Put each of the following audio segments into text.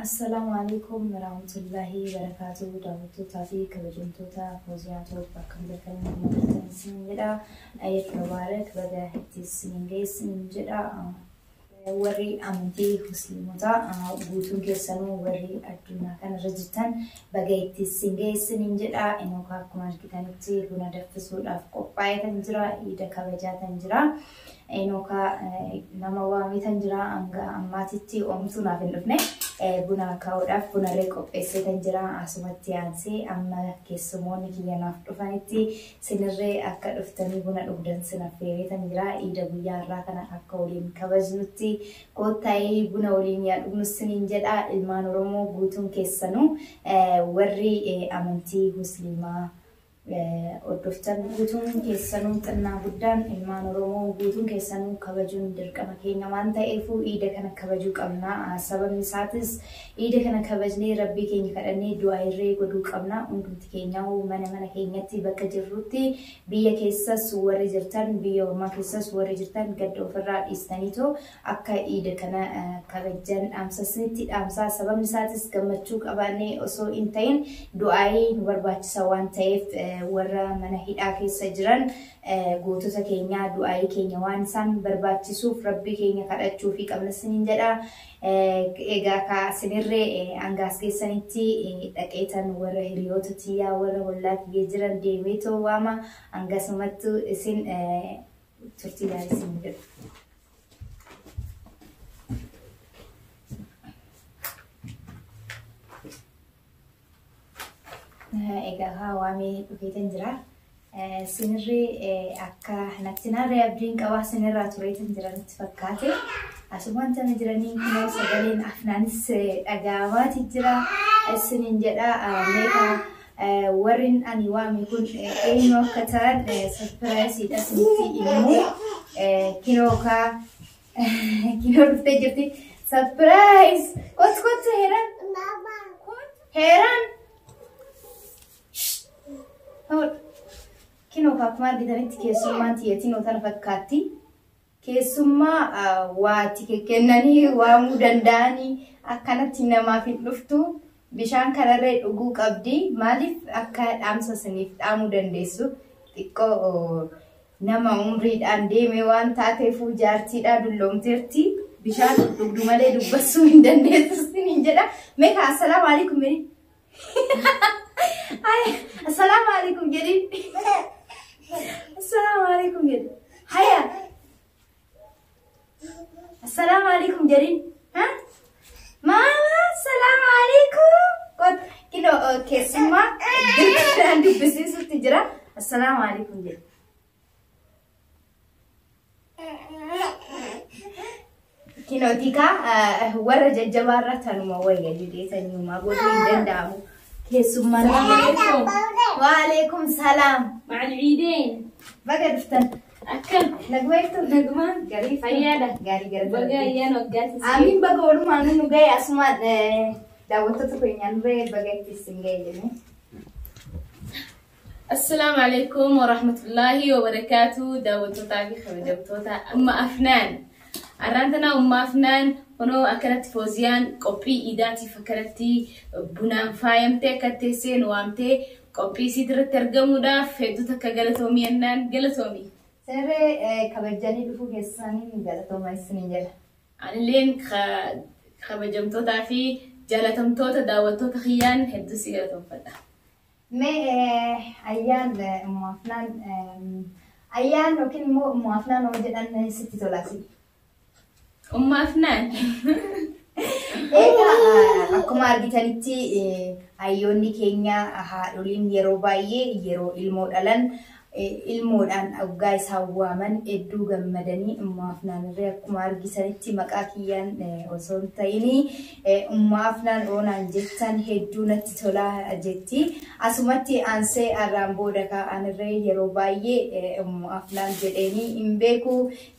السلام عليكم ورحمة الله وبركاته. دعوتو تافي كبجنتو تا فوزياتو بكم ذكرين مدرسة سنين جدا أيت مبارك بدأ هتي سنين جاي سنين جدا وري أمتي مسلموتا بوتون كيسانو وري أدونا كان رجتان بقيت سنين جاي سنين جدا إنه كاكمان كتانتي بنا دفسو لافقو باية تنجرا إيدا كبجا تنجرا إنه كا نموامي تنجرا أنغا أماتيتي أمتونا في الأفنى buna kaudaf buna reko pese tanjira asumatti ansi amma keessumoni kiyanaaf dhufanitti sinirree akka dhuftanii buna dhugdan sinafeere tanjira ida guyyaa irraa kana akka waliin kabajnutti qotta'ee buna waliin yaa dhugnu siniin jedha ilmaan oromoo guutuun keessanuu warri amantii musliimaa Odoftan guutuun keessanuu xannaa guddaan ilmaan oromoo guutuun keessanuu kabajuun dirqama keenya waan ta'eef iida kana kabajuu qabna sababni isaatis iida kana kabajnee rabbii keenya kadhannee du'aa irree godhuu qabna hundumti keenya mana keenyatti bakka jirrutti biyya keessas warri jirtan biyya ormaa keessas warri jirtan gadda ofirraa dhiistaniitoo akka iida kana kabajan dhaamsasnitti dhaamsaa sababni isaatis gammachuu qabaannee osoo hin ta'in du'aa nu barbaachisa waan ta'eef warra mana hidhaa keessa jiran gootota keenya du'aa keenya waan isaan barbaachisuuf rabbi keenya kadhachuu fi qabna siniin jedha egaa ka sinirree angaas keessanitti dhaqeetan warra hiriyoota tiyyaa warra hollaa kiyya jiran deemeetoo waama angasumatti isin turtii gaarii siniin jedha. Egaa waamee dhufeetan jira sinirree akka nattinarree abdiin qabaa sinirraa tureetan jiranitti fakkaate asumaan tana jiranii kunoo sagaleen afnaanis dhagaamaati jira isiniin jedha meeqa warrin ani waame kun eenyu akka ta'an sarpiraayisiidha sinitti immoo kinoo dhuftee jirti sarpiraayis kottu heeran Kino kakuma argitanitti keessummaan tiyatiin otan fakkaatti keessummaa waati kennanii waamuu danda'anii akkanatti namaaf hin dhuftu bishaan kanarree dhuguu qabdi maaliif akka dhaamsa siniif dhaamuu dandeessu xiqqoo nama umriidhaan deeme waan taateefuu jaartiidhaa dulloomteerti bishaan dhugdu malee dubbachuu hin dandeessu siniin jedha meeqa assalaamu alaikum meni السلام عليكم جديد السلام عليكم جديد هيا السلام عليكم جديد ها ماما السلام عليكم قد كده كسمة عندي بسيس تجرا السلام عليكم جديد كده تيكا ورجع جبارة تنو ويا جديد تنو ما قولي دندامو كيسومان وعليكم السلام مع العيدين بقى دفتن أكل نقويتو نقمان قريب فيادة قريب بقى يان وقات آمين بقى ولو ما نو جاي أسمع دعوتك كوينان ريد بقى تسنجي السلام عليكم ورحمة الله وبركاته دعوتو تاقي خبجبتوتا أما أفنان أرانتنا أما أفنان هنو أكلت فوزيان قبي إيداتي فكرتي بنام فايمتي كتسين وامتي قبي سيدر ترجمو دا فيدو تكا غلطومي أنان غلطومي سيري كبجاني بفو كيساني غلطوما السنين جل أنا لين خبجمتو دا في جالتمتو تداوتو تخيان هدو سيغلطوم فتا مي أيان موافنان أيان وكين موافنان وجدان ستي تولاسي أما أفنان akkuma argitanitti ayyoonni keenya haadholiin yeroo baay'ee yeroo ilmoodhaan waggaa isaa waaman hedduu gammadanii ummaaf naanirree akkuma argitanitti maqaa kiyyaan osoo hin ta'ini ummaaf naan oonaan jettan hedduu natti tolaa jetti asumatti aansee arraan booda kaa'anirree yeroo baay'ee ummaaf naan jedhanii hin beeku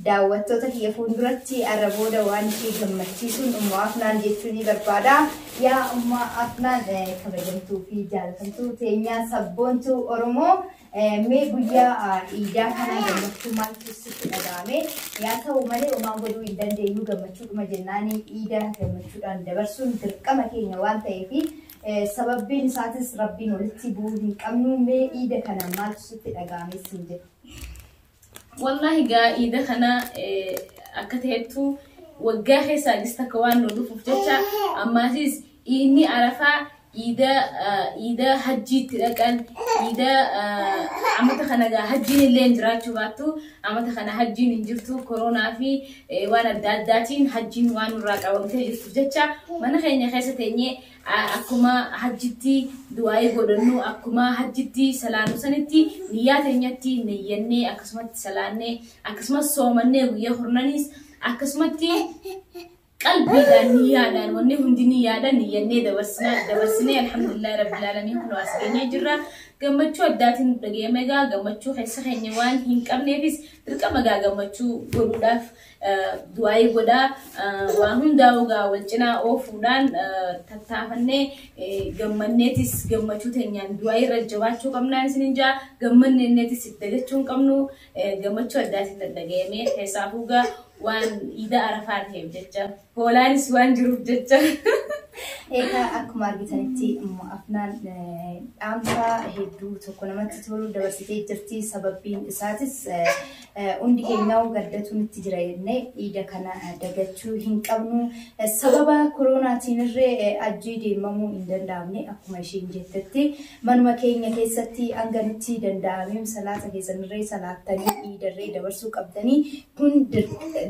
daawwattoota kiyya fuulduratti arra booda waan ishee gammachiisuun ummaaf naan jechuun barbaada يا أما أفنان كبجمتو في جالتمتو تينيا سبونتو أرمو مي بيا إيدا كنا جمتو مالتو ست أدامي يا تاو مالي وما بدو إيدان ديو جمتو مجناني إيدا جمتو أن دبرسون تركما كينيا وان تيفي سببين ساتس ربين ولتبوهن كمنو مي إيدا كنا مالتو ست أدامي سنجد والله جا إيدا كنا أكتبتو وجاهي ساجست كوان نلوف فتشة أما تيز إني عرفة إذا حجيت لكن إذا عمت خنا جا حجين اللي نجراتو باتو عمت خنا حجين نجرتو كورونا في وانا داتين حجين وانو راك أو متجر فتشة ما نخيني خيسة تانية أكما حجتي دواي غدنو أكما حجتي سلانو سنتي نيات نياتي نياني أكسمت سلاني أكسمت سومني ويا خرنانيس أكسمتي قلبي دنيا وني هندي نيادا نياني دبرسنا الحمد لله رب العالمين كل واسقيني جرا قمتشو أداتين دقيمة قمتشو حس خينيوان هنك أبنيفيس تلك مجا قمتشو غروداف دواي غدا وهم داوغا والجنا أو فلان تتعفني قمنيتيس قمتشو تنيان دواي رجواتشو قمنا سنجا قمنيتيس تدقتشون قمنو قمتشو أداتين دقيمة حسابوغا وان إذا عرفات هي بجتة هولانس وان جروب جتة إيكا أكمل بتنتي أفنان أمسا هدو تكون ما تقولوا دبستي ترتي سببين إساتس عندي كناو قدرتو نتجرينه إذا كان دقتشو هنك أبنو سببا كورونا تنرى أجدي مامو إندن دامني أكمل شيء جتتي من مكينة كيستي أنغنتي دندامي مسلاة كيسنرى سلاة تاني إذا ري دبرسو قبضني كن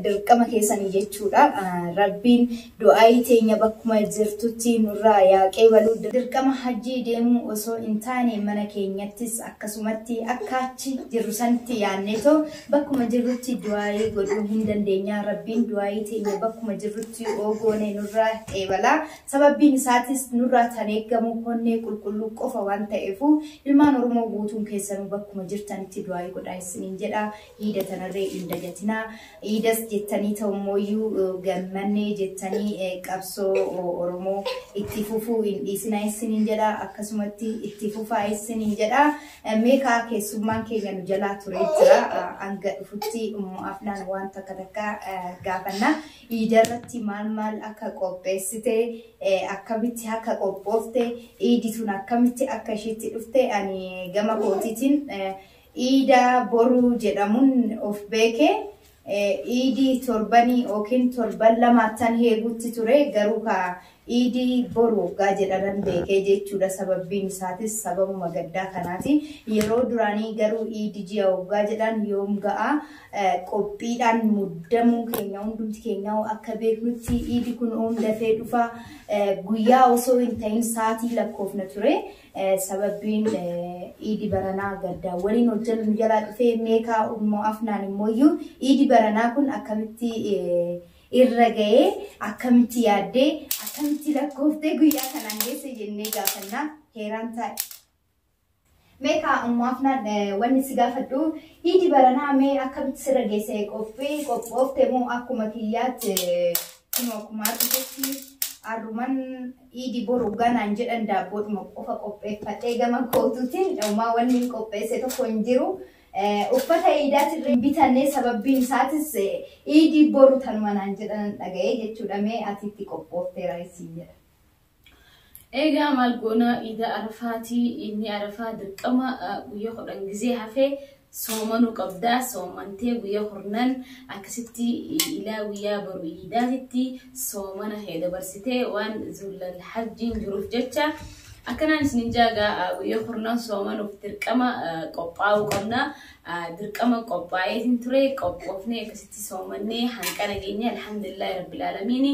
دركما كيسني جتشورا ربين دعاي تينيا بكما جرتوتي نورا يا كيولو دركما حجي ديمو وسو إنتاني منا كينياتيس أكسوماتي أكاتشي جروسانتي يانيتو بكما جرتي دعاي قدو هندن دينيا ربين دعاي تينيا بكما جرتي أوغوني نورا إيوالا سببين ساتيس نورا تانيكمو كوني كل قفا وانتا إفو المان رمو بوتون كيسانو بكما جرتانتي دعاي قداي سنين جدا إيدا تنري إندا جتنا إيداس جتاني تومويو غماني جتاني كابسو أورمو اتفوفو إسنا إسنين جدا أكسمتي اتفوفا إسنين جدا ميكا كيسومان كي جانو جلا تريترا أنغا فتي أفنان وانتا كدكا غافنا إيدارتي مال أكا قوبيستي أكا بيتي أكا قوبوفتي إيديتون أكا ميتي أكا شيتي أفتي أني غما قوتيتين إيدا بورو جدامون أوف بيكي إيدي ترباني أوكين تربان لما تنهي قوتي توري غروكا إيدي بورو غاجران بيكي جيتشودا سببين ساتيس سبب مغدا كاناتي يرو دراني غرو إيدي جيو غاجران يوم غا قوبيدان مدمو كينياون دومتي كينياو أكا بيكنوتي إيدي كن أوم دفي دوفا غويا وصو انتين ساتي لكوفنا توري سببين إيدي برانا غدا ولين وجل مجالات في ميكا أمو أفنان مويو إيدي برانا كن أكامتي إرغي أكامتي يادي أكامتي لكوفتي غويا كنانجي سيجنني غافنا هيران تاي ميكا أمو أفنان واني سيغافتو إيدي برانا مي أكامتي سرغي سيقوفي قوفتي مو أكو مكيات كنو أكو مارتكي Aruman idi boru gana anjir anda bot mokofa kope fatega man kotutin ma wani kope se to konjiru uffata idati bitane sababin satis idi boru tanman anjir dagaye jechuudha me atitti qophoofte raisiya ega malgona ida arafati inni arafa dirqama guyo xodan gize hafe soomanu qabda soomantee guyya hornan akkasitti ilaa guyyaa baru iidaatitti soomana dabarsitee waan zulal hajjiin jiruuf jecha akkanaan isinin jaaga guyya hornan soomanuuf dirqama qophaa'uu qabna dirqama qophaa'eetiin ture qophoofnee akkasitti soomannee hanqana keenya alhamdulillahi rabbil aalamiin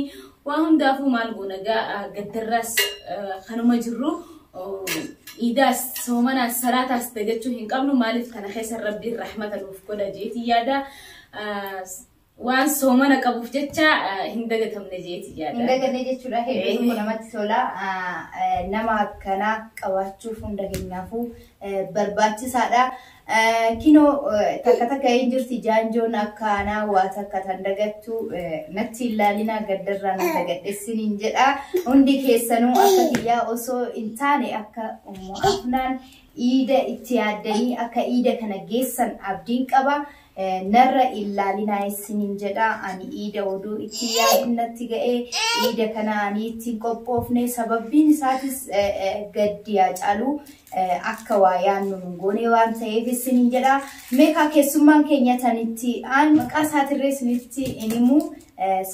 waa hundaafuu maal goonagaa gaddarraas kanuma jirru إيداس سومنا سراتاس تجتشو هنقابلو مالف كان خيسر ربي الرحمة الوفقودة جيتي يادا waan soomana qabuuf jecha hin dagatamne jeeti jaadha. Hin daganne jechuudha hedduu namatti tola. Nama akkanaa qabaachuuf hunda keenyaafuu barbaachisaadha. Kino takka takka hin jirti jaanjoon akkanaa waa takka tan dagattu natti ilaalina gaddarraa na dagadheessiniin jedha. Hundi keessanuu akka kiyyaa osoo hin taane akka afnaan iida itti yaaddanii akka iida kana geessan abdiin qaba. Narra ilaalina isiniin jedha. Ani iida oduu itti yaadinatti ga'ee iida kana ani ittiin qophoofne sababbiin isaatis gaddiyaa caalu akka waa yaannu goonee waan ta'eef isiniin jedha. Meeqa keessummaan keenya tanitti aan maqaa isaatirree isinitti inimuu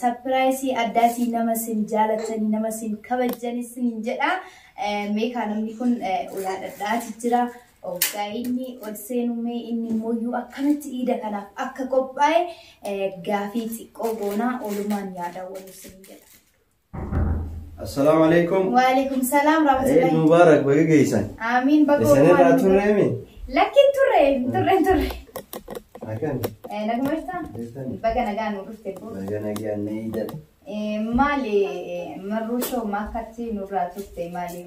surprise addaatii nama sin jaalatanii nama sin kabajan isiniin jedha. Meeqa namni kun ulaadhaadhaati jira. Ogaini olseenume inni moyyuu akkanatti iida kanaaf akka qophaa'e gaafii xiqqoo goonaa oolumaan yaada waliin jedha. Assalamu alaikum. Wa alaikum salam rahmatullahi. Eid Mubarak baga geysan. Amin baga Mubarak. Isane turre mi? Lakin turre. Akan. Nagumasta? Baga nagaan urufte bu. Baga nagaan iida. Mali marusho makati nuratutte mali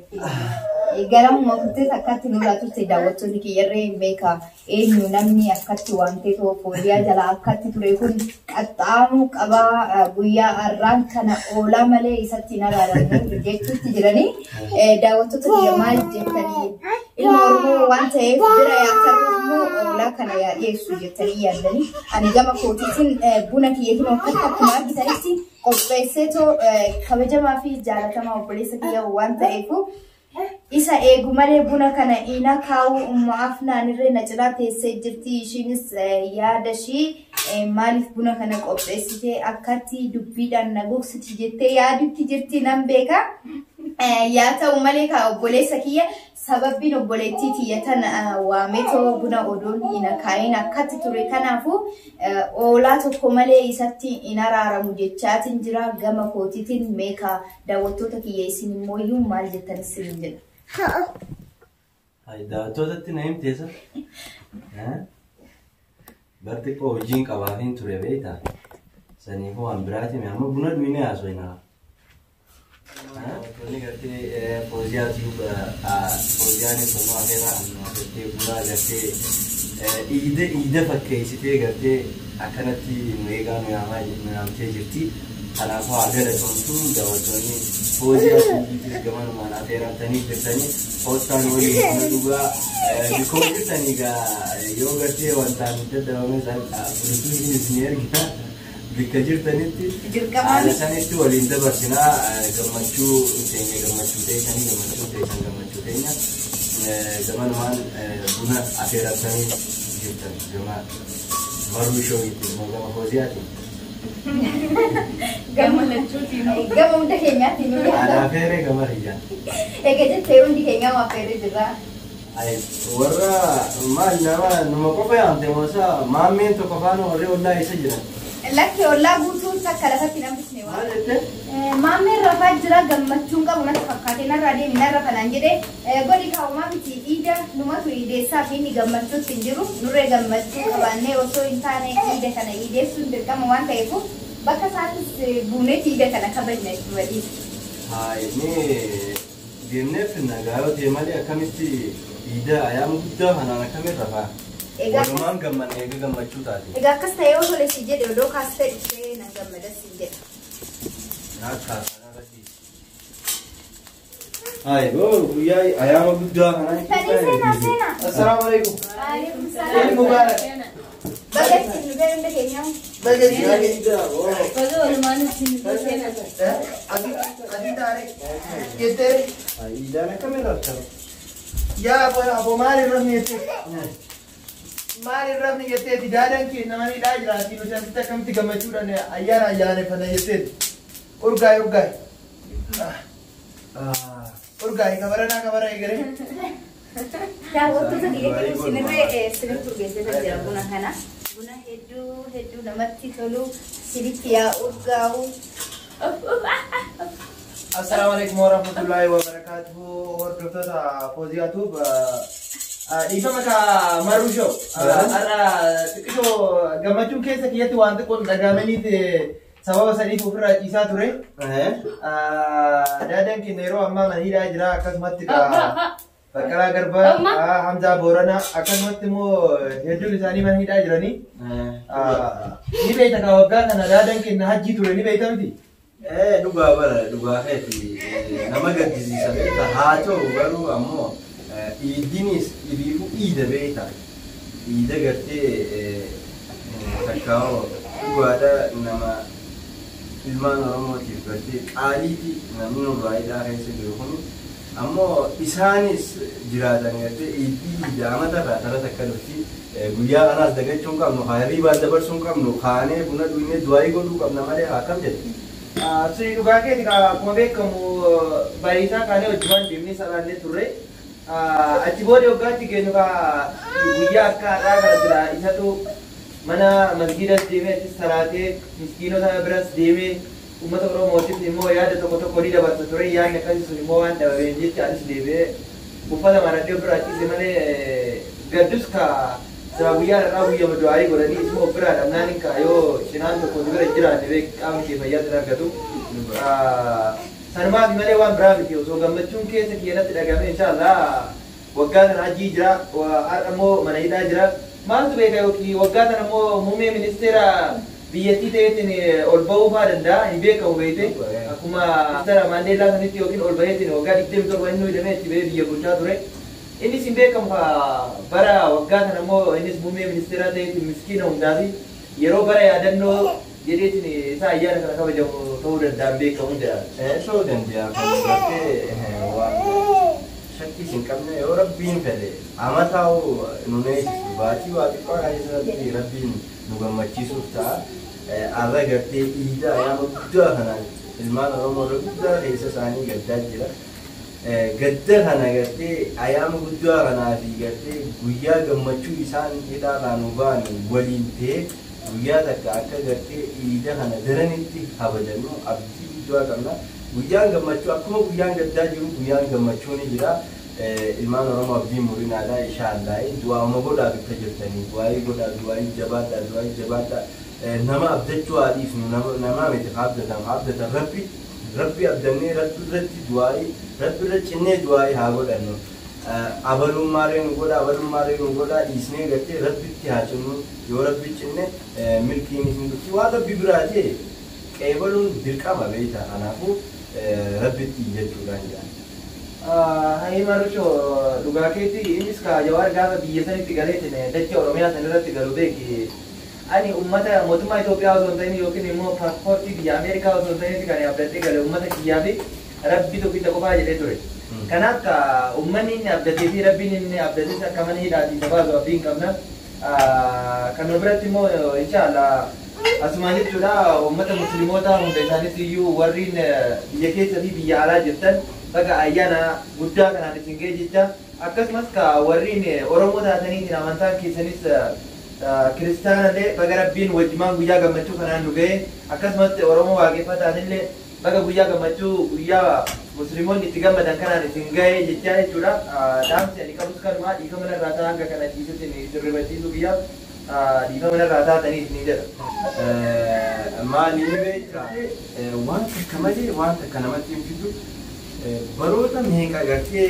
garam makutte takati nuratutte daawwattoonni kiyyarree beeka eenyu namni akkatti wante to fooliyaa jala akkatti ture kun qaxxaamuu qaba guyyaa arraan kana oola malee isatti naraaramu jechuutti jiranii daawwattoota kiyya maal jettanii ilma oromoo waan ta'eef bira yaataruuf oola kana dhiyeessu jettanii yaadanii ani gama kootiitiin buna kiyya hin akkatti akkuma argitanitti qopheesseetoo kabajamaa fi jaalatamaa obboleessa kiyya waan ta'eefu isa eegu malee buna kana ina kaa'u afnaan irree na cilaa teessee jirti. Ishiinis yaada ishii maaliif buna kana qopheessitee akkatti dubbiidhaan na gogsiti jettee yaadutti jirti nan beeka. Yaa ta'u malee ka obboleessa kiyya sababbiin obboleettii tiyyatan waametoo buna odoon ina kaa'in akkatti ture kanaafu oolaa tokko malee isatti in araaramu jechaatiin jira. Gama kootiitiin meeqa daawwattoota kiyya isin immoo maal jettan isin jedha. Ay daawwattootatti na himteessa. Barti koo hojiin qabaatiin ture beektaa. Saniifuu waan biraati amma buna dhuunee haasofnaa. Toni gartee fooziyaa tiyuuba fooziyaan sonoo akeera gartee bunaa gartee iida fakkeessitee gartee akkanatti nu eegaa nu yaamtee jirti. Kanaafuu agara tontuu daawwattoonni fooziyaa tiyuubiitis gamanumaan akeeramtanii jirtanii poostaan waliin nu dhugaa bikoo jirtanii yoo gartee wantaan dadhabame bultuunis ni ergita. Bika jirtanitti sanitti waliin dabarsinaa gammachuu teessanii gammachuu teenya gamanumaan buna afeeramtanii jirtan gama maruu shooyitti gama fooziyaati. Gama hunda keenyaatti nu Aadaa feeree gama riyyaan. egaa jettee hundi keenyaa waa feeree jirra. Warra maal nama qofa yaamte moosaa maammeen tokko faana warree ollaa isa jiran. Lakki ollaa guutuun takka lafatti nambisne waan. Maal jettee? Maammeen rafaa jira gammachuun qabu natti fakkaatee narraa deemi narra kanaan jedhee godhi kaa'umaa miti iida numatu iideessaa fi inni gammachuutti hin jiru nurree gammachuu qabaannee osoo hin taane iida kana iideessuun dirqama waan ta'eef bakka isaatis buuneeti iida kana kabajna jechuudha. Inni deemneef nagaa yoo ta'e malee akkamitti iida ayyaana guddaa kanaan akkamitti rafaa? Walumaan gammanne eega gammachuu taate. Egaa akkas ta'ee osoo leessi jedhe odoo kaastee dhufee na gammadas hin jedha. Hai, guyyaa ayyaana guddaa kanaan. Seenaa. Assalaamu alaikum. Waalaikum salaam. Eid Mubarak. Baga ittiin nu beekamte keenyaa. Baga ittiin. Baga walumaan ittiin seenaa. Adii taare jettee Iidaan akkamitti rafta? yaa abo maal irrafni jetteeti daadaan kee namani dhaa jiraati nuti asitti akkamitti gammachuudhaan ayyaana ayyaaneffana jetteeti urgaay kabara eegale. Daawwattoota biyya sinirree sirriitti urgeessita jira buna kana. Buna hedduu namatti tolu sirriitti yaa urgaa'u. Assalamu alaikum warahmatullahi wabarakatuh. Hordoftoota Fooziyaatuuf Dhiifama ka Marusho. Har'a xiqqoo gammachuun keessa kiyyatti waan xiqqoon dhagaamaniif sababa sadiif ofirraa ciisaa ture. Daadaan keenya yeroo ammaa maniidhaa jira akkasumatti Baqqalaa Garbaa, Hamzaa Booranaa akkasumatti immoo hedduun isaanii maniidhaa jiranii. Ni beekta ka waggaa kana daadaan keenya hajjii ture ni beekta miti? Dhugaa bara dhugaa heeti nama gaddisiisa beekta haa ta'u garuu ammoo idinis iriifu ida beekta ida gartee takkaa'oo dhugaadha nama ilmaan oromootiif gartee qaaliiti namni nurraayiidhaa keessa jiru kun ammoo isaanis jiraatan gartee ida amata irraa tara takka dhufti guyyaa kanaas dagachuun qabnu haarii baan dabarsuun qabnu kaanee buna dhugnee du'aayii godhuu qabna malee akkam jedhe. Suri dhugaa keeti akkuma beekamu bariisaa kaanee hojjetaan deemnee salaallee turre. Achi booda waggaatti kennu guyyaa akka har'aa kana jira isatu mana masgiidas deemee achis salaatee miskiinota biras deemee uummata oromootiif immoo yaada tokko tokko ni dabarsa ture yaadni akkasii sun immoo waan dhabameen jecha anis deemee uffata maradhee ofirraa ciise malee gaddus sababa guyyaa har'aa guyyaa du'aayii godhanii isuma ofirraa dhabnaan yoo cinaan tokko bira jiraanne beek qaama kee fayyaatti argatu. Sanumaaf malee waan biraa miti osoo gammachuun keessa kiyyatti dhagahame inshallah waggaa kana hajjii jira har'a immoo mana hidhaa jira maaltu beeka yookiin waggaa kana immoo muummee ministeera biyyattii ta'eetiin ol bahuu fa'aa danda'a hin beekamu beekte akkuma ministeera Maandeellaa sanitti yookiin ol baheetiin waggaa 27 inni hidhamee itti bahee biyya bulchaa ture innis hin beekamu bara waggaa kana immoo innis muummee ministeera ta'eetiin miskiina hundaati yeroo bara yaadannoo jedheetiin isaa ayyaana kana kabajamu ta'uu danda'an beekamu jedha. Ta'uu danda'a kan gartee waan shakkii hin qabne yoo rabbiin fedhe amataa'u nu neessisu baatii waa xiqqoo keessatti rabbiin nu gammachiisuuf ta'a. Har'a gartee iida ayyaana guddaa kanaan ilmaan Oromoo guddaa keessa isaanii gaddaa jira. Gadda kana gartee ayyaana guddaa kanaa fi gartee guyyaa gammachuu isaan hidhaadhaa nu ba'an waliin ta'e guyyaa takka akka gartee iida kana daranitti kabajannu abdii guddaa qabna. Guyyaan gammachuu akkuma guyyaan gaddaa jiru guyyaan gammachuu ni jira. Ilmaan Oromoo abdiin murinaadha inshaallah du'aama godhaa bakka jirtanii du'aayii godhaa du'aayii jabaadhaa nama abdachuu haadhiif nama miti abdatan rabbi abdannee rabbi irratti du'aayii rabbi irra cinnee du'aayii haa godhannu. Abalummaaree nu godhaa dhiisnee gartee rabbitti haa cinnu yoo rabbi cinne milkiin isin dhufti waan rabbi biraa ta'e qeebaluun dirqama beekta kanaafuu rabbitti jechuudhaan jedhan. Hayi Marusho dhugaa keetti innis Jawaar gaafa biyya sanitti galeetiin dachee Oromiyaa sanirratti galu beeki ani uummata mootummaa Itoophiyaa osoo hin ta'in yookiin immoo paaspoortii biyya Ameerikaa osoo hin ta'in kan abdatee gale uummata kiyyaa fi rabbi tokkicha qofaa jedhee ture. Kanaaf uummanni inni abdatee fi rabbiin inni abdates akka mana hidhaatii sababa abdiin qabna. Kan biratti immoo inshallah asumaan jechuudha uummata musliimotaa hunda isaanis iyyuu warriin biyya keessa fi biyya alaa jirtan baga ayyaana guddaa kanaan isin ga'e jecha akkasumas warriin Oromoo taataniitiin amantaan keessanis kiristaanallee baga rabbiin wajjimaan guyyaa gammachuu kanaan nu ga'e akkasumas Oromoo waaqeffataatillee baga guyyaa gammachuu guyyaa musliimoonni itti gammadan kanaan isin ga'e jechaa jechuudha. Dhaamsi ani qabus kanumaa dhiifama narraa ta'a hanga kana dhiisutti sirribachiisuu biyyaa dhiifama narraa taatanii isin jedha. Maali ni beektaa waan takka malee waan takka namatti hin fidu baroota meeqa gartee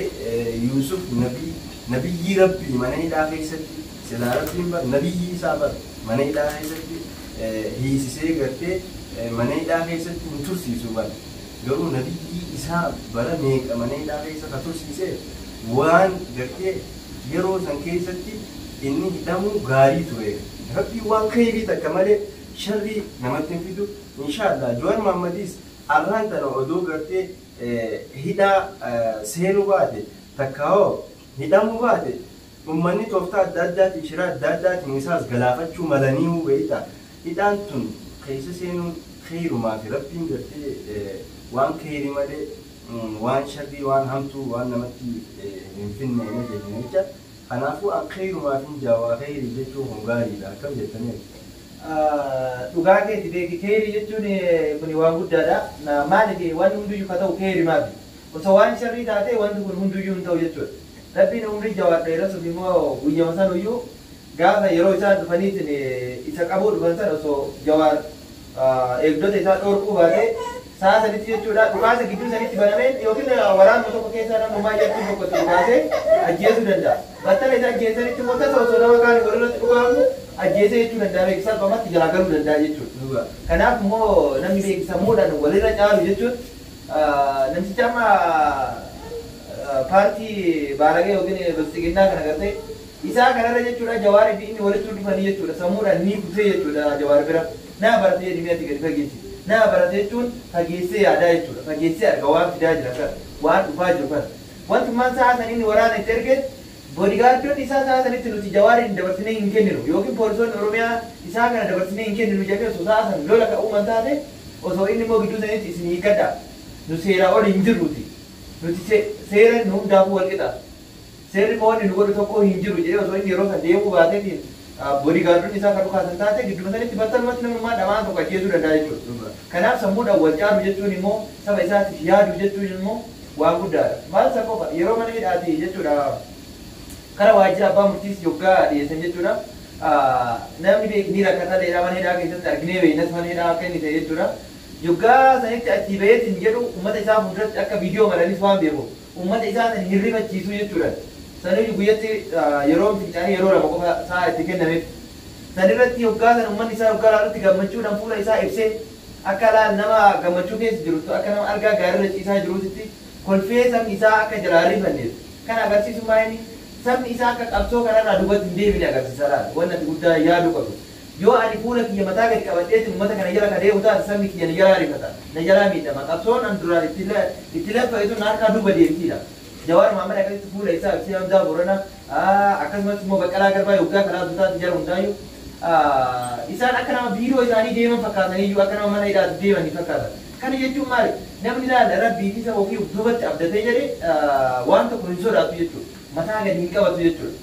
Yuusuf nabiyyi rabbii mana hidhaa keessatti silaa rabbiin bar nabiyyi isaa bar mana hidhaa keessatti hiisisee gartee mana hidhaa keessatti hin tursiisu bar garuu nabiyyi isaa bara meeqa mana hidhaa keessa ka tursiisee waan gartee yeroo san keessatti inni hidhamuu gaarii ture rabbii waan khayrii takka malee sharrii namatti hin fidu inshaallah Jawaar Mohammadiis arraan tana odoo gartee hidhaa seenuu baate takkaa'oo hidhamuu baate ummanni tooftaa adda addaatiin shiraa adda addaatiin isaas galaafachuu malanii beekta hidhaan tun keessa seenuun khayrumaa fi rabbiin gartee waan khayrii malee waan sharrii waan hamtuu waan namatti hin finne jecha kanaafuu khayrumaa fi jaawaa khayrii jechuun kun gaariidha akkam jettanii dhugaa keetti beeki khayrii jechuun kun waan guddaadha. Maaliif waan hunduyyuu ka ta'u khayrii maafi osoo waan sharrii taate wanti kun hunduyyuu hin ta'u jechuudha. rabbiin umrii jawaar dheerasuuf immoo guyyama san iyyuu gaafa yeroo isaan dhufaniitiin isa qabuu dhufan san osoo jawaar eegdota isaa dhorkuu baatee sa'a sanitti jechuudha dhukaasa gidduu sanitti banameen yookiin waraanuma tokko keessaa namummaa ijatti tokkotti dhukaasee ajjeesuu danda'a. Battala isa ajjeesanitti immoo tasa osoo nama kaan walirratti dhukaasu ajjeesee jechuu danda'a beeksisa qabamatti garaagaruu danda'a jechuudha. Kanaaf immoo namni beeksisamuudhaan walirra caalu jechuun namticha amma paartii baaragee yookiin bilisiginnaa kana gartee isaa kanarra jechuudha jawaari fi inni walitti dhufanii jechuudha sammuudhaan ni kutee jechuudha jawaar bira naa baratee jedhanii ati gadi fageessi naa barate jechuun fageessee yaadaa jechuudha fageessee arga waan fidaa jira kan waan dhufaa jiru kan wantummaan sa'a san inni waraana itti erge boodigaardiyoon isaa sa'a sanitti nuti jawaariin dabarsinee hin kenninu yookiin poolisoonni oromiyaa isaa kana dabarsinee hin kenninu jedhee osoo sa'a san lola ka'uuman taate osoo inni immoo gidduu sanitti isin hiikkadha nu seeraa ol hin jirruuti nuti seera nu hundaafuu wal qixa seerri moonni nu godhu tokko hin jiru jedhee osoo inni yeroo san deemuu baateetiin boodigaardiyoon isaa kan dhukaasan taate gidduu sanitti battalumatti namummaa dhamaan tokko ajjeesuu danda'a jechuudha. Kanaaf sammuudhaan wal caalu jechuun immoo saba isaatiif yaadu jechuun immoo waan guddaadha. Maal isa qofa yeroo mana hidhaati jechuudha kara waajjira abbaa murtiis yoggaa dhiyeessan jechuudha. Namni beekni rakkataa dheeraa mana hidhaa keessatti arginee beeknas mana hidhaa akka inni ta'e jechuudha. Yoggaa sanitti achi baheetiin jedhu uummata isaa fuulduratti akka viidiyoo maranis waan beeku uummata isaa san hirrifachiisu jechuudha. Sanuu guyyatti yeroo fincaanii yeroo lama qofa sa'a itti kennameef. Sanirratti yoggaa san uummanni isaa yoggaa laalutti gammachuudhaan fuula isaa ibsee akka laal nama gammachuu keessa jirutti akka nama argaa gaariirra ciisaa jirutti kolfee sabni isaa akka jalaa rifanneef. Kan agarsiisu maayini sabni isaa akka qabsoo kanarraa duubatti hin deebine agarsiisa laal wanti ati guddaa yaadu qabu. Yoo ani fuula kiyya mataa gadi qabadheeti uummata kana jala kadeemu taate sabni kiyya na jalaa rifata na jalaa miidhama qabsoon an duraan itti laffa'etu na harkaa duuba deemtiidha. Jawaar Muhammad akkasitti fuula isaa ibsee Hamzaa Boorana akkasumas immoo Baqqalaa Garbaa yoggaa kanaa tutaatti jala hundaayyuu isaan akka nama biiroo isaanii deeman fakkaataniyyuu akka nama mana hidhaatti deemanii fakkaatan. Kana jechuun maali? Namni laala rabbii isa ofii duubatti abdatee jedhee waan tokko hin sodaatu jechuudha. Mataa gadi hin qabatu jechuudha.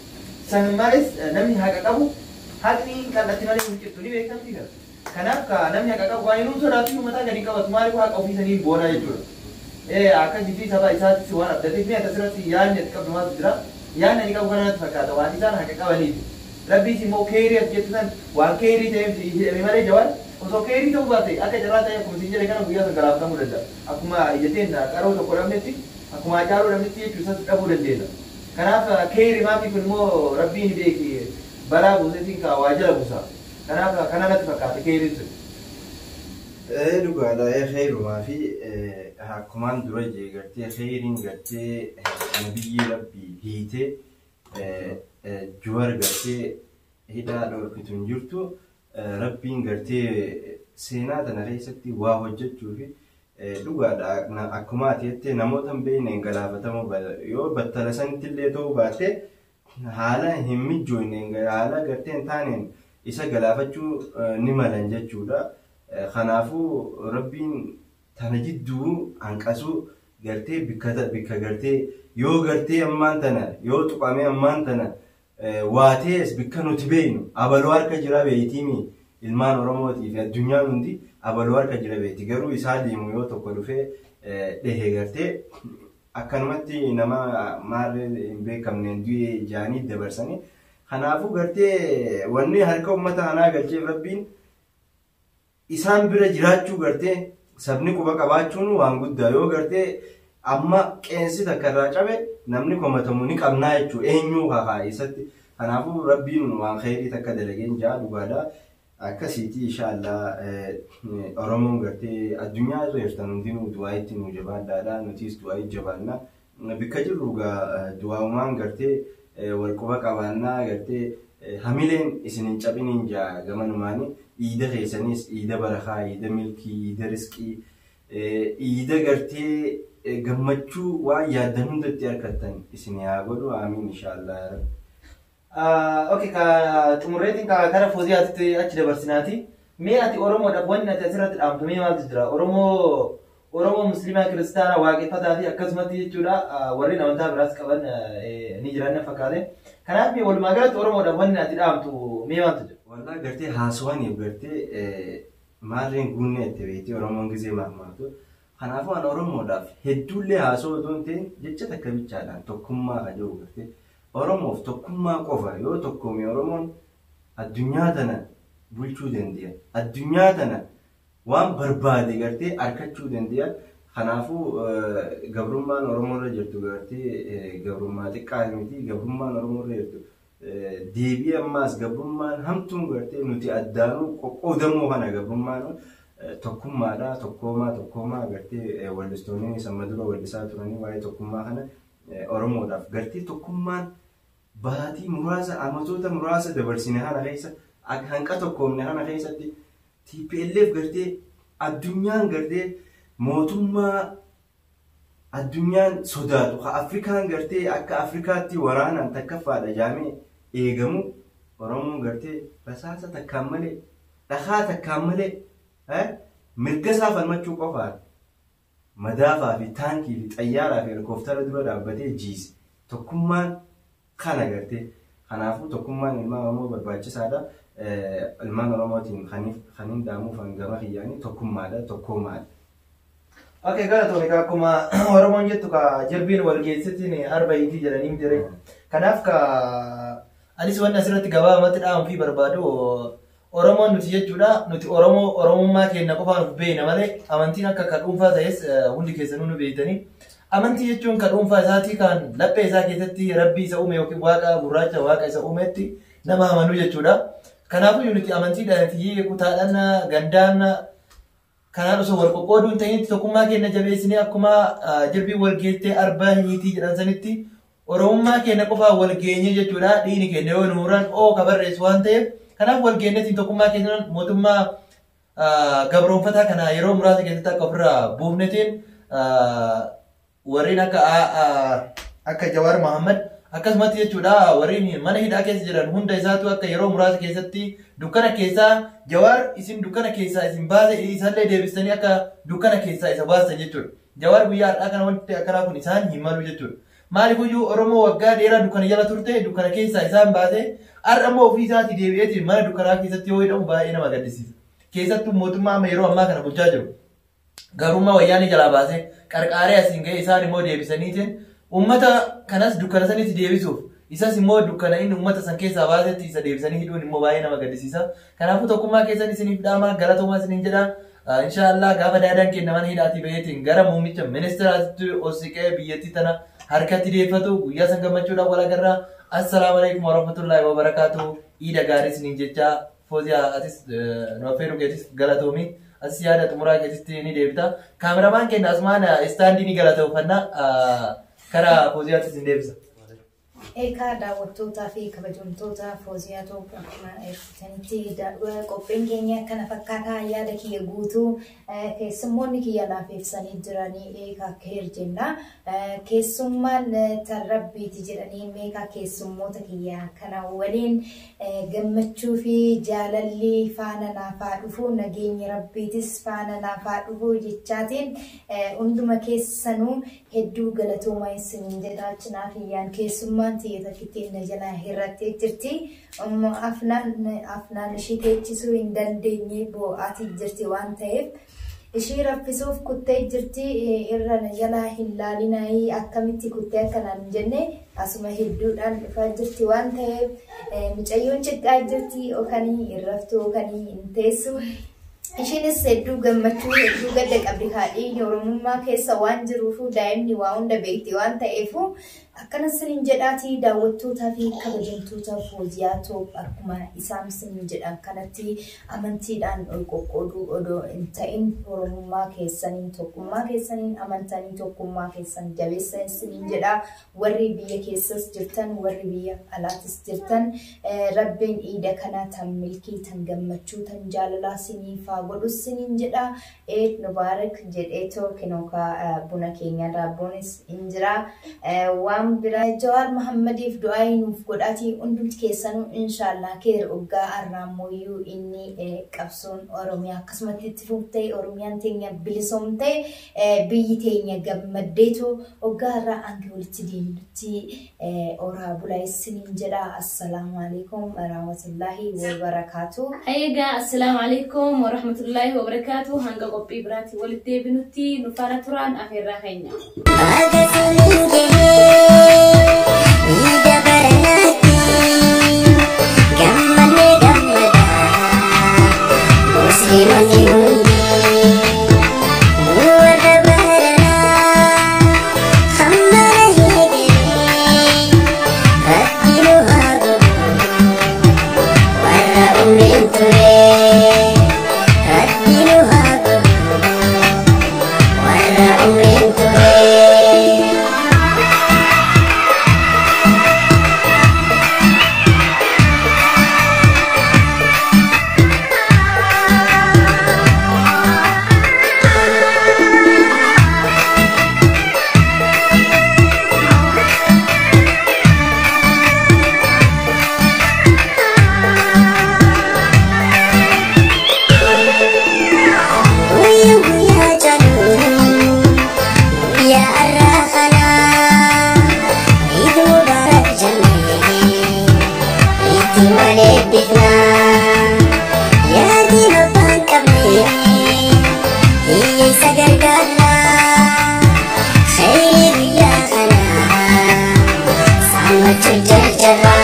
San malees namni haqa qabu haqni qal'atti malee hin jirtu ni beekamti kana. Kanaaf namni haqa qabu waan hin sodaatu mataa gadi hin qabatu maaliif haqa ofii sanii boonaa jechuudha. Akkasitti saba isaatti waan abdateef ni asirratti yaadni ati qabdu maaltu jira? Yaadni ani qabu kanatti fakkaata waan isaan haqa qabaniifi. Rabbiis immoo keerii as jettu san waan keerii ta'eef hidhame malee jawaan osoo keerii ta'uu baate akka carraa ta'e akkuma isin jedhe kana guyyaa san galaafatamuu danda'a. Akkuma ijjateen qaroo tokko dhabnetti akkuma acaaruu dhabnetti jechuu isas dhabuu dandeenya. Kanaaf keerii maatii kun immoo rabbiin beeki balaa buuseetiin kaa waa jala buusa. Kanaaf kana natti fakkaate keeriin sun. Dhugaadha khayrumaa fi akkumaan dura jee gartee khayriin gartee nabiyyi rabbii hiitee juwar gartee hidhaa dhorkitu hin jirtu rabbiin gartee seenaa tana keessatti waa hojjechuu fi dhugaadha akkuma ati jettee namoota hin beekne hin galaafatamuu yoo battala sanitti illee ta'uu baate haala hin mijoonne haala gartee hin taaneen isa galaafachuu ni malan jechuudha. Kanaafuu rabbiin tana jidduu hanqasuu gartee bikka gartee yoo gartee ammaan tana yoo tuqamee ammaan tana waatees bikka nuti beeknu abaluu harka jira beeytiimi ilmaan oromootii fi addunyaan hundi abaluu harka jira beeyti garuu isaa deemu yoo tokko dhufee dhehe gartee akkanumatti nama maarree hin beekamneen du'ee jaanii dabarsanii kanaafuu gartee wanni harka uummata kanaa galcheef rabbiin isaan bira jiraachuu gartee sabni quba qabaachuun waan guddaa yoo gartee amma qeensi takka irraa cabe namni komatamu ni qabnaa jechuudha eenyuu haa isatti kanaafuu rabbiin waan khayrii takka dalageen jaa dhugaadha akkasiiti inshaallah oromoon gartee addunyaa irra jirtan hundinuu du'aa itti nu jabaadhaadha nutis du'aa itti jabaannaa bikka jirru du'aa'umaan gartee wal quba qabaannaa gartee hamileen isin hin cabiniin jaa gamanumaanii iida keessanis iida barakaa iida milkii iida riskii iida gartee gammachuu waan yaaddan hundatti harkattan isin haa godhu amiin inshaallah. Okay ka xumureetiin ka gara fooziyaatti achi dabarsinaati. Mee ati Oromoodhaaf wanni ati asirratti dhaamtu mee maaltu jira? Oromoo musliimaa kiristaanaa waaqeffataa fi akkasumatti jechuudha warreen amantaa biraas qaban ni jiran na fakkaate. Kanaaf mee walumaa galatti Oromoodhaaf wanni ati dhaamtu mee maaltu jira? Walaa gartee haasawaniif gartee maarreen guunnee itti beektii Oromoon gisee maamaatu Kanaafuu an Oromoodhaaf hedduullee haasoo otoo hin ta'in jecha takka bichaadhaan tokkummaa kan jiru gartee Oromoof tokkummaa qofa yoo tokkoome Oromoon addunyaa tana bulchuu dandeenya. Addunyaa tana waan barbaade gartee arkachuu dandeenya. Kanaafuu gabrummaan Oromoo irra jirtu gartee gabrummaa xiqqaa miti. Gabrummaan Oromoo irra jirtu deebii ammaas gabrummaan hamtuun gartee nuti addaanuu qoqqoodamoo kana gabrummaan tokkummaadha. Tokkummaa gartee wallistoonni samma dura wallisaa turanii waa'ee tokkummaa kana Oromoodhaaf gartee tokkummaan baatii muraasa amatoota muraasa dabarsine kana keessa hanqa tokkoomne kana keessatti TPLF gartee addunyaan gartee mootummaa addunyaan sodaatu ka Afrikaan gartee akka Afrikaatti waraanaan takkaffaadha jaamee eegamu Oromoon gartee basaasa takkaan malee dhakaa takkaan malee mirga isaa falmachuu qofaan madaafaa fi taankii fi xayyaaraa fi helikooftara dura dhaabbatee jiise tokkummaan kana gartee kanaafuu tokkummaan ilmaan Oromoo barbaachisaadha. Ilmaan Oromootiin kaniin daamuuf hangama kiyyaanii tokkummaadha tokkoomaadha. Okay, galatoon egaa akkuma Oromoon jettu ka jirbiin wal geessitiin arbaitii jedhanii jire. Kanaaf ka anis wanni asirratti gabaabamatti dhaamu fi barbaadu Oromoon nuti jechuudha. Nuti Oromummaa keenya qofaan of beekna malee amantiin akka ka dhuunfaa ta'es hundi keessanuu nu beektanii. Amantii jechuun ka dhuunfaa isaatii kan laphee isaa keessatti rabbii isa uume yookiin waaqa gurraacha waaqa isa uumetti nama amanuu jechuudha. Kanaafuu nuti amantiidhaan kutaadhaan gandaan kanaan osoo wal qoqqooduun ta'initti tokkummaa keenya jabeessinee akkuma jirbii wal geettee arbaa hiitii jedhan sanitti Oromummaa keenya qofaa wal geenye jechuudha. Dhiini keenya yoo nuuraan ka barreessu waan ta'eef kanaaf wal geenyetiin tokkummaa keenya mootummaa gabroonfataa kana yeroo muraasa keessatti akka ofirraa buufnetiin warreen akka Jawaar Mohammad akkasumatti jechuudha warreen mana hidhaa keessa jiran hunda isaatu akka yeroo muraasa keessatti dukkana keessaa Jawaar isin dukkana keessaa isin baase isallee deebistanii akka dukkana keessaa isa baasan jechuudha. Jawaar guyyaa har'aa kana wanti akkanaa kun isaan hin malu jechuudha. Maaliifuu Oromoo waggaa dheeraa dukkana jala turte dukkana keessaa isaan baase har'a immoo ofii isaatii deebi'eetiin mana dukkanaa keessatti yoo hidhamu baay'ee nama gaddisiisa. Keessattuu mootummaa amma yeroo ammaa kana bulchaa jiru. Garummaa wayyaanii jalaa baase qarqaaree asiin ga'e isaan immoo deebisaniitiin ummata kanas dukkana sanitti deebisuuf isas immoo dukkana inni ummata san keessaa baasetti isa deebisanii hidhuun immoo baay'ee nama gaddisiisa. Kanaafuu tokkummaa keessan isiniif dhaamaa galatoomaa isiniin jedha. Inshaallah gaafa daadaan kenna mana hidhaatii baheetiin gara muummicha ministeeraatti ol siqee biyyattii tana harkatti deeffatu guyyaa san gammachuudhaan wal agarra. Assalaamu alaikum warahmatullahi wabarakatuh. Iida gaarii isiniin jecha Fooziyaa atis nu affeeruu keetis galatoomi. Asis yaada xumuraa keessatti ni deebita. Kaameramaan keenya asumaan istaandii ni galatoofannaa. Karaa Fooziyaatti isin deebisa. Eegaa daawwattootaa fi kabajamtoota Fooziyaa akkuma ibsitanitti qophiin keenya kana fakkaataa yaada kiyya guutuu keessummoonni kiyya naaf ibsanii jiranii eegaa keer jenna. Keessummaan tan rabbiiti jedhanii meeqa keessummoota kiyya kana waliin gammachuu fi jaalalli faana naafaa dhufu nageenya rabbiitis faana naafaa dhufu jechaatiin hunduma keessanuu hedduu galatoomaa isiniin jedhaa cinaa kiyyaan keessummaan tiyata kittiin jala hirrattee jirti. Afnaan ishii teechisuu hin dandeenye boo'aatii jirti waan ta'eef ishii raffisuuf kuttee jirti irra jala hin laalinaayi akkamitti kuttee akkanaan jenne asuma hedduudhaan dhufaa jirti waan ta'eef mucayyoon ciqqaa jirti okanii irraftu okanii hin teessu. Ishiinis hedduu gammachuu hedduu gadda qabdi haadhiin Oromummaa keessa waan jiruufu daa'imni waa hunda beekti waan ta'eefu akkanas siniin jedhaatii daawwattootaa fi kabajamtoota Fooziyaa akkuma isaan siniin jedhan kanatti amantiidhaan ol qoqqooduu odoo hin ta'in Oromummaa keessaniin tokkummaa keessaniin amantanii tokkummaa keessan jabeessan siniin jedha. Warri biyya keessas jirtan warri biyya alaatis jirtan rabbiin iida kana tan milkii tan gammachuu tan jaalalaa siniifaa godhus siniin jedha. Eid Mubaarak jedhee tookinooka buna keenya daaboonis hin jira. Waan waan biraa Jawaar Muhammadiif du'aa nuuf godhati hundumti keessanuu inshallah keer oggaa arraamoyyuu inni qabsoon Oromiyaa akkasumatti itti fuftee Oromiyaan teenya bilisoomtee biyyi teenya gammaddeetu oggaa irraa hanga walitti deemnutti oraa bulaa isiniin jedha. Assalaamu alaykum wa rahmatullahi wa barakaatuh. Egaa assalaamu alaykum wa rahmatullahi wa barakaatuh. Hanga qophii biraatti walitti deebinutti nu faana turaan afeerraa keenya. Jalla